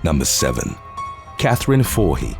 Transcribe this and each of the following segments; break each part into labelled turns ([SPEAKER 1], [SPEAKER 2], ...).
[SPEAKER 1] Number 7. Catherine Voorhees.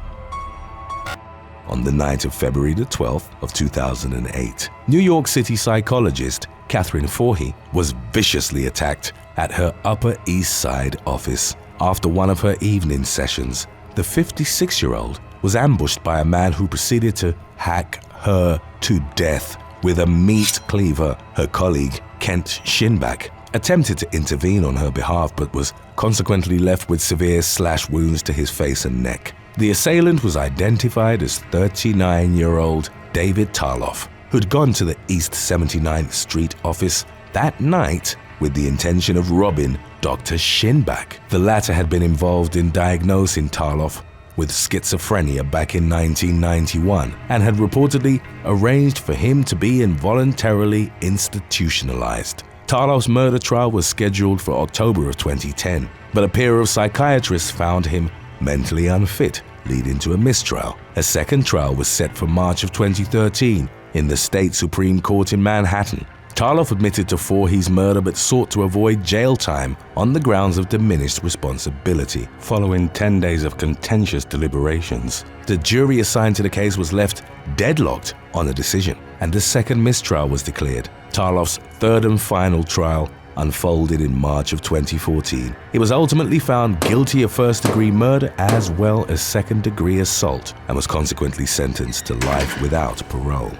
[SPEAKER 1] On the night of February the 12th of 2008, New York City psychologist Catherine Voorhees was viciously attacked at her Upper East Side office. After one of her evening sessions, the 56-year-old was ambushed by a man who proceeded to hack her to death with a meat cleaver. Her colleague, Kent Shinback, attempted to intervene on her behalf but was consequently left with severe slash wounds to his face and neck. The assailant was identified as 39-year-old David Tarloff, who'd gone to the East 79th Street office that night with the intention of robbing Dr. Shinback. The latter had been involved in diagnosing Tarloff with schizophrenia back in 1991 and had reportedly arranged for him to be involuntarily institutionalized. Tarloff's murder trial was scheduled for October of 2010, but a pair of psychiatrists found him mentally unfit, leading to a mistrial. A second trial was set for March of 2013 in the state Supreme Court in Manhattan. Tarloff admitted to Voorhees' murder but sought to avoid jail time on the grounds of diminished responsibility. Following 10 days of contentious deliberations, the jury assigned to the case was left deadlocked on a decision, and a second mistrial was declared. Tarloff's third and final trial unfolded in March of 2014. He was ultimately found guilty of first-degree murder as well as second-degree assault and was consequently sentenced to life without parole.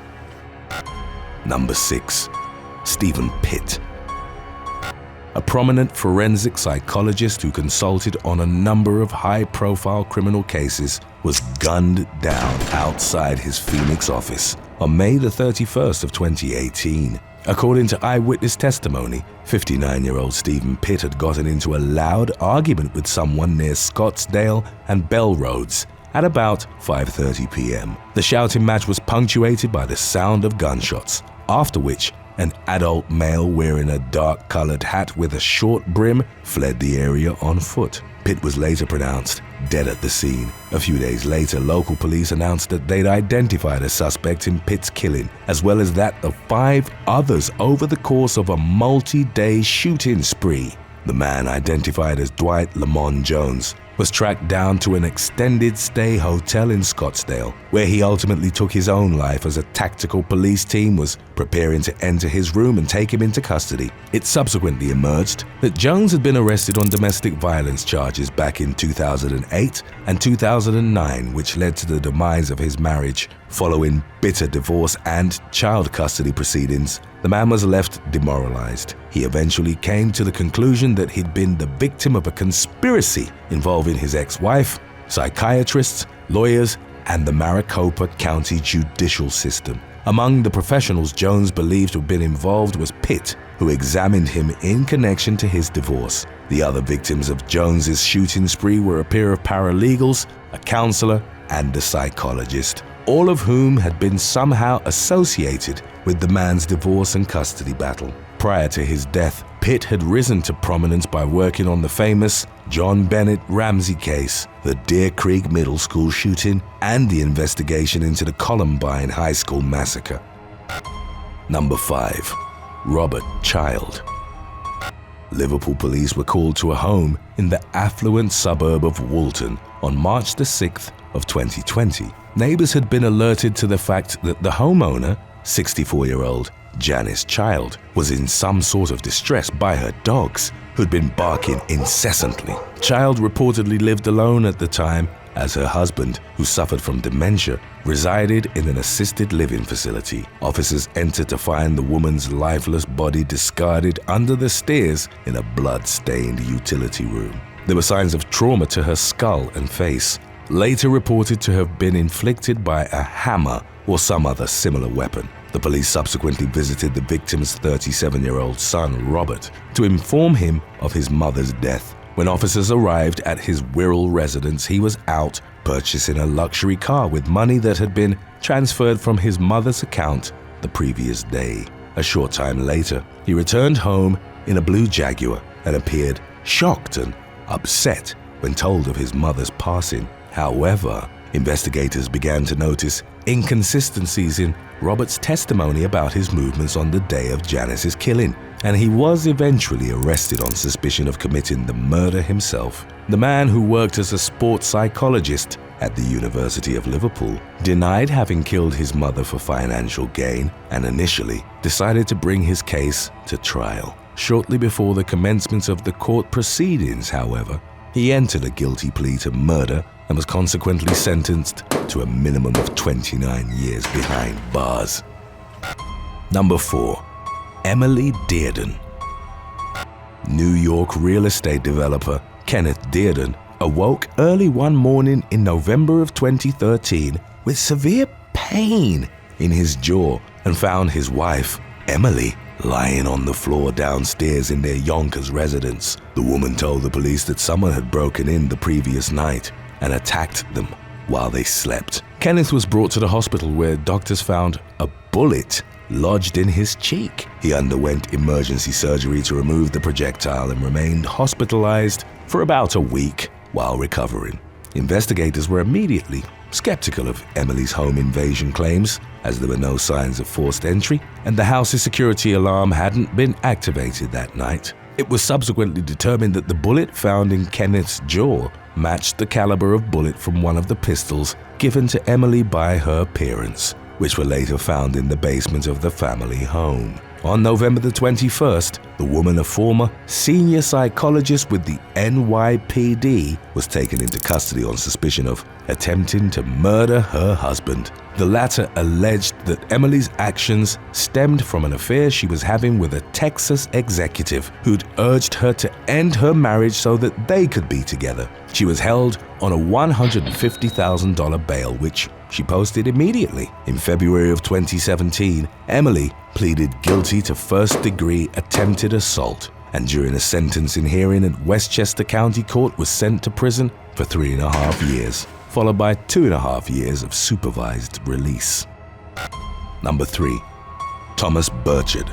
[SPEAKER 1] Number 6. Stephen Pitt. A prominent forensic psychologist who consulted on a number of high-profile criminal cases was gunned down outside his Phoenix office on May the 31st of 2018. According to eyewitness testimony, 59-year-old Stephen Pitt had gotten into a loud argument with someone near Scottsdale and Bell Roads at about 5:30 p.m. The shouting match was punctuated by the sound of gunshots, after which an adult male wearing a dark-colored hat with a short brim fled the area on foot. Pitt was later pronounced dead at the scene. A few days later, local police announced that they'd identified a suspect in Pitt's killing, as well as that of 5 others over the course of a multi-day shooting spree. The man, identified as Dwight Lamont Jones, was tracked down to an extended stay hotel in Scottsdale, where he ultimately took his own life as a tactical police team was preparing to enter his room and take him into custody. It subsequently emerged that Jones had been arrested on domestic violence charges back in 2008 and 2009, which led to the demise of his marriage. Following bitter divorce and child custody proceedings, the man was left demoralized. He eventually came to the conclusion that he'd been the victim of a conspiracy involving his ex-wife, psychiatrists, lawyers, and the Maricopa County judicial system. Among the professionals Jones believed to have been involved was Pitt, who examined him in connection to his divorce. The other victims of Jones's shooting spree were a pair of paralegals, a counselor, and a psychologist, all of whom had been somehow associated with the man's divorce and custody battle. Prior to his death, Pitt had risen to prominence by working on the famous John Bennett Ramsey case, the Deer Creek Middle School shooting, and the investigation into the Columbine High School massacre. Number 5. Robert Child. Liverpool police were called to a home in the affluent suburb of Woolton on March the 6th of 2020. Neighbors had been alerted to the fact that the homeowner, 64-year-old Janice Child, was in some sort of distress by her dogs, who'd been barking incessantly. Child reportedly lived alone at the time, as her husband, who suffered from dementia, resided in an assisted living facility. Officers entered to find the woman's lifeless body discarded under the stairs in a blood-stained utility room. There were signs of trauma to her skull and face, later reported to have been inflicted by a hammer or some other similar weapon. The police subsequently visited the victim's 37-year-old son, Robert, to inform him of his mother's death. When officers arrived at his Wirral residence, he was out purchasing a luxury car with money that had been transferred from his mother's account the previous day. A short time later, he returned home in a blue Jaguar and appeared shocked and upset when told of his mother's passing. However, investigators began to notice inconsistencies in Robert's testimony about his movements on the day of Janice's killing, and he was eventually arrested on suspicion of committing the murder himself. The man, who worked as a sports psychologist at the University of Liverpool, denied having killed his mother for financial gain and initially decided to bring his case to trial. Shortly before the commencement of the court proceedings, however, he entered a guilty plea to murder and was consequently sentenced to a minimum of 29 years behind bars. Number 4. Emily Dearden. New York real estate developer Kenneth Dearden awoke early one morning in November of 2013 with severe pain in his jaw and found his wife, Emily, lying on the floor downstairs in their Yonkers residence. The woman told the police that someone had broken in the previous night and attacked them while they slept. Kenneth was brought to the hospital where doctors found a bullet lodged in his cheek. He underwent emergency surgery to remove the projectile and remained hospitalized for about a week while recovering. Investigators were immediately skeptical of Emily's home invasion claims, as there were no signs of forced entry and the house's security alarm hadn't been activated that night. It was subsequently determined that the bullet found in Kenneth's jaw matched the caliber of bullet from one of the pistols given to Emily by her parents, which were later found in the basement of the family home. On November the 21st, the woman, a former senior psychologist with the NYPD, was taken into custody on suspicion of attempting to murder her husband. The latter alleged that Emily's actions stemmed from an affair she was having with a Texas executive who'd urged her to end her marriage so that they could be together. She was held on a $150,000 bail, which she posted immediately. In February of 2017, Emily pleaded guilty to first-degree attempted assault, and during a sentencing hearing at Westchester County Court was sent to prison for 3.5 years, followed by 2.5 years of supervised release. Number 3. Thomas Burchard.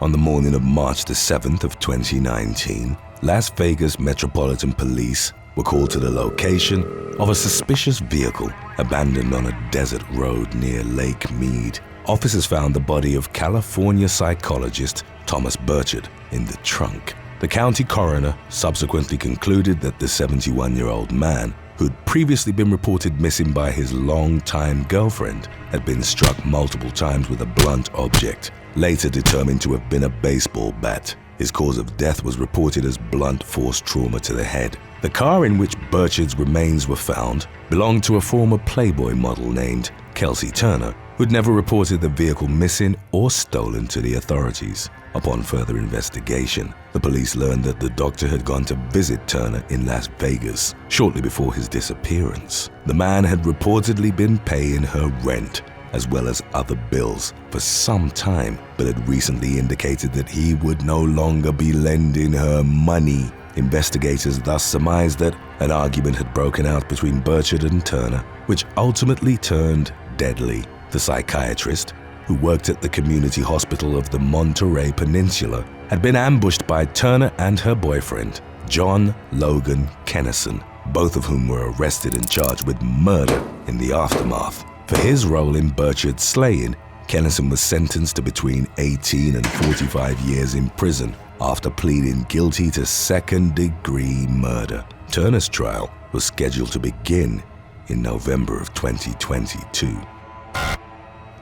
[SPEAKER 1] On the morning of March the 7th of 2019, Las Vegas Metropolitan Police were called to the location of a suspicious vehicle abandoned on a desert road near Lake Mead. Officers found the body of California psychologist Thomas Burchard in the trunk. The county coroner subsequently concluded that the 71-year-old man, who'd previously been reported missing by his longtime girlfriend, had been struck multiple times with a blunt object, later determined to have been a baseball bat. His cause of death was reported as blunt force trauma to the head. The car in which Burchard's remains were found belonged to a former Playboy model named Kelsey Turner, who'd never reported the vehicle missing or stolen to the authorities. Upon further investigation, the police learned that the doctor had gone to visit Turner in Las Vegas shortly before his disappearance. The man had reportedly been paying her rent as well as other bills for some time, but had recently indicated that he would no longer be lending her money. Investigators thus surmised that an argument had broken out between Burchard and Turner, which ultimately turned deadly. The psychiatrist, who worked at the community hospital of the Monterey Peninsula, had been ambushed by Turner and her boyfriend, John Logan Kennison, both of whom were arrested and charged with murder in the aftermath. For his role in Burchard's slaying, Kennison was sentenced to between 18 and 45 years in prison after pleading guilty to second-degree murder. Turner's trial was scheduled to begin in November of 2022.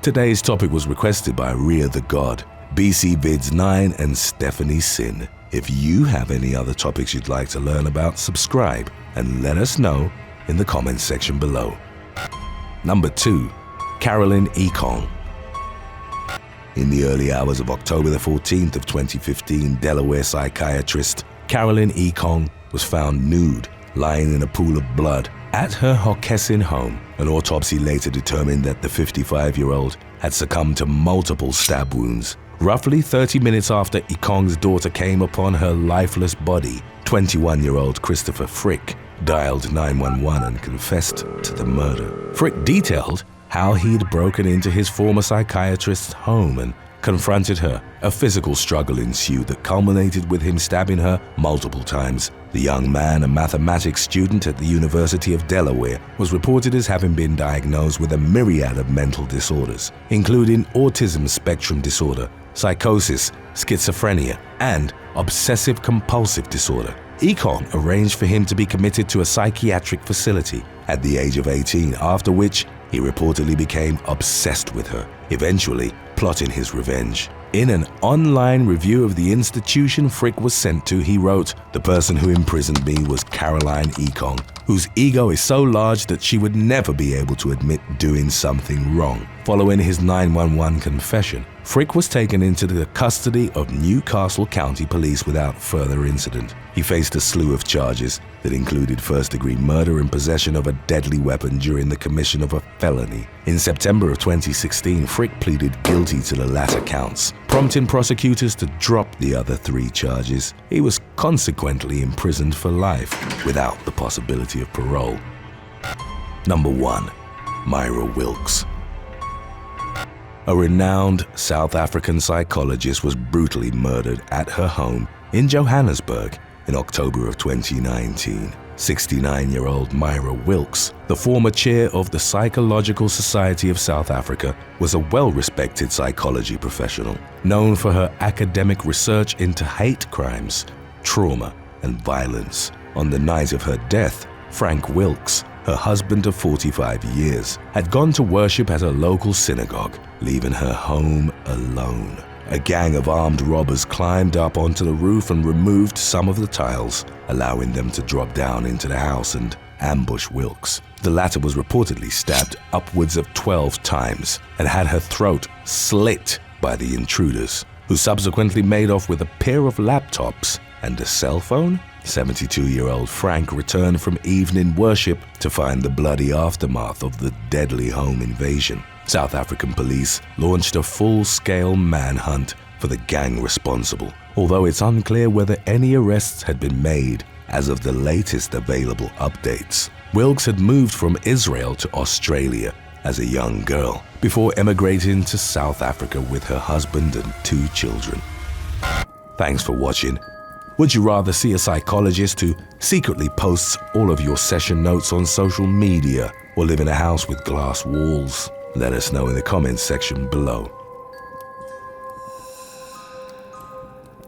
[SPEAKER 1] Today's topic was requested by Rhea the God, BC Vids 9, and Stephanie Sin. If you have any other topics you'd like to learn about, subscribe and let us know in the comments section below. Number 2. Carolyn Ekong. In the early hours of October the 14th of 2015, Delaware psychiatrist Carolyn Ekong was found nude, lying in a pool of blood at her Hockessin home. An autopsy later determined that the 55-year-old had succumbed to multiple stab wounds. Roughly 30 minutes after Ekong's daughter came upon her lifeless body, 21-year-old Christopher Frick dialed 911 and confessed to the murder. Frick detailed how he'd broken into his former psychiatrist's home and confronted her. A physical struggle ensued that culminated with him stabbing her multiple times. The young man, a mathematics student at the University of Delaware, was reported as having been diagnosed with a myriad of mental disorders, including autism spectrum disorder, psychosis, schizophrenia, and obsessive-compulsive disorder. Ekong arranged for him to be committed to a psychiatric facility at the age of 18, after which he reportedly became obsessed with her, eventually plotting his revenge. In an online review of the institution Frick was sent to, he wrote, "The person who imprisoned me was Caroline Ekong, whose ego is so large that she would never be able to admit doing something wrong." Following his 911 confession, Frick was taken into the custody of Newcastle County Police without further incident. He faced a slew of charges that included first-degree murder and possession of a deadly weapon during the commission of a felony. In September of 2016, Frick pleaded guilty to the latter counts, prompting prosecutors to drop the other 3 charges. He was consequently imprisoned for life without the possibility of parole. Number 1. Myra Wilkes. A renowned South African psychologist was brutally murdered at her home in Johannesburg in October of 2019. 69-year-old Myra Wilkes, the former chair of the Psychological Society of South Africa, was a well-respected psychology professional, known for her academic research into hate crimes, trauma, and violence. On the night of her death, Frank Wilkes, her husband of 45 years, had gone to worship at a local synagogue, leaving her home alone. A gang of armed robbers climbed up onto the roof and removed some of the tiles, allowing them to drop down into the house and ambush Wilkes. The latter was reportedly stabbed upwards of 12 times and had her throat slit by the intruders, who subsequently made off with a pair of laptops and a cell phone. 72-year-old Frank returned from evening worship to find the bloody aftermath of the deadly home invasion. South African police launched a full-scale manhunt for the gang responsible, although it's unclear whether any arrests had been made as of the latest available updates. Wilkes had moved from Israel to Australia as a young girl before emigrating to South Africa with her husband and 2 children. Thanks for watching. Would you rather see a psychologist who secretly posts all of your session notes on social media or live in a house with glass walls? Let us know in the comments section below.